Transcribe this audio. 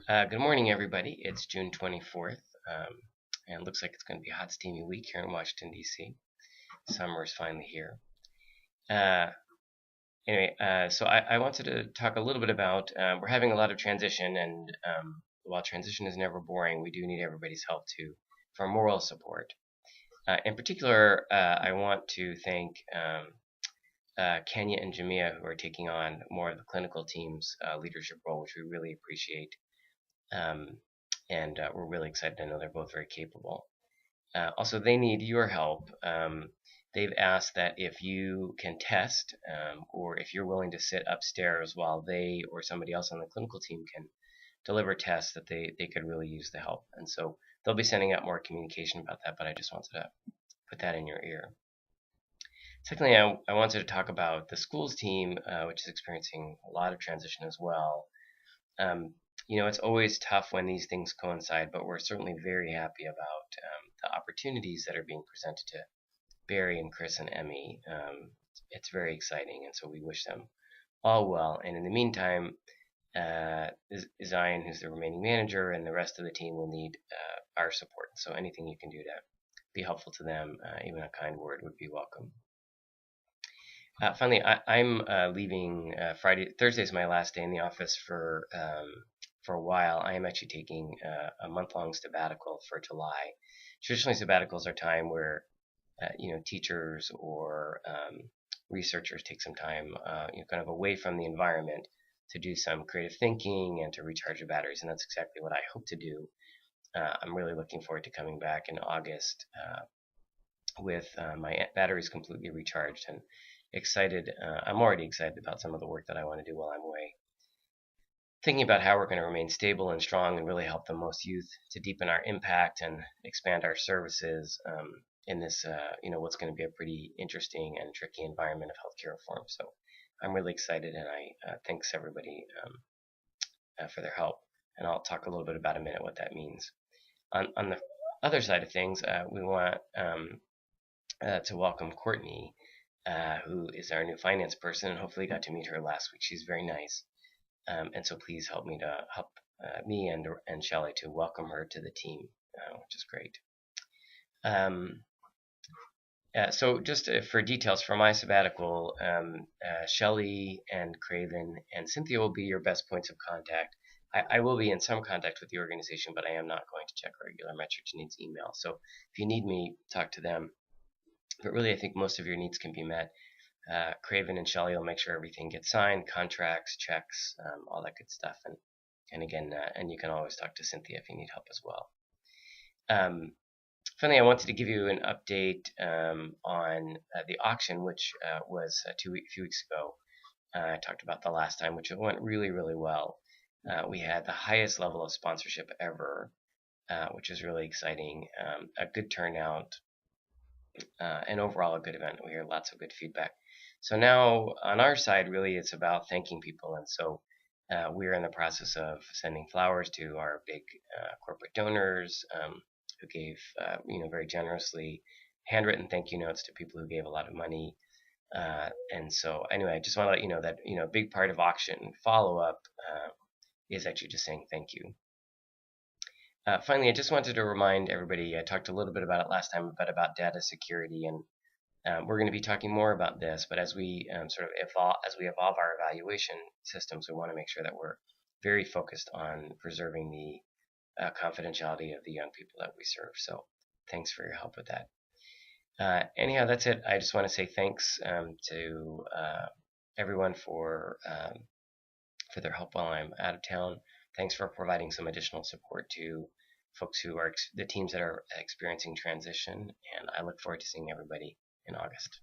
Good morning, everybody. It's June 24th, and it looks like it's going to be a hot, steamy week here in Washington, D.C. Summer is finally here. Uh, so I wanted to talk a little bit about we're having a lot of transition, and while transition is never boring, we do need everybody's help too for moral support. In particular, I want to thank Kenya and Jamia, who are taking on more of the clinical team's leadership role, which we really appreciate. Um, and we're really excited. I know they're both very capable. Also, they need your help. They've asked that if you can test, or if you're willing to sit upstairs while they or somebody else on the clinical team can deliver tests, that they could really use the help. And so they'll be sending out more communication about that, but I just wanted to put that in your ear. Secondly, I wanted to talk about the schools team, which is experiencing a lot of transition as well. Um, it's always tough when these things coincide, but we're certainly very happy about the opportunities that are being presented to Barry and Chris and Emmy. It's very exciting, and so we wish them all well. And in the meantime, Zion, who's the remaining manager, and the rest of the team will need our support. So anything you can do to be helpful to them, even a kind word, would be welcome. Finally, I'm leaving Friday. Thursday is my last day in the office for a while. I am actually taking a month-long sabbatical for July. Traditionally, sabbaticals are time where teachers or researchers take some time, kind of away from the environment to do some creative thinking and to recharge your batteries, and that's exactly what I hope to do. I'm really looking forward to coming back in August with my batteries completely recharged and excited. I'm already excited about some of the work that I want to do while I'm away. Thinking about how we're going to remain stable and strong and really help the most youth to deepen our impact and expand our services in this, what's going to be a pretty interesting and tricky environment of healthcare reform. So I'm really excited, and I thanks everybody for their help. And I'll talk a little bit about in a minute what that means. On the other side of things, we want to welcome Courtney, who is our new finance person, and hopefully got to meet her last week. She's very nice. And so please help me and Shelley to welcome her to the team, which is great. So just for details for my sabbatical, Shelley and Craven and Cynthia will be your best points of contact. I will be in some contact with the organization, but I am not going to check regular Metrics needs email. So if you need me, talk to them. But really, I think most of your needs can be met. Craven and Shelley will make sure everything gets signed, contracts, checks, all that good stuff. And again, and you can always talk to Cynthia if you need help as well. Finally, I wanted to give you an update on the auction, which was a few weeks ago. I talked about the last time, which went really, really well. We had the highest level of sponsorship ever, which is really exciting. A good turnout, and overall a good event. We hear lots of good feedback. So now on our side, really, it's about thanking people, and so we're in the process of sending flowers to our big corporate donors who gave, very generously, handwritten thank you notes to people who gave a lot of money. And so anyway, I just want to let you know that a big part of auction follow-up is actually just saying thank you. Finally, I just wanted to remind everybody, I talked a little bit about it last time, but about data security, and we're going to be talking more about this, but as we evolve our evaluation systems, we want to make sure that we're very focused on preserving the confidentiality of the young people that we serve. So thanks for your help with that. Anyhow, that's it. I just want to say thanks to everyone for their help while I'm out of town. Thanks for providing some additional support to folks who are the teams that are experiencing transition, and I look forward to seeing everybody in August.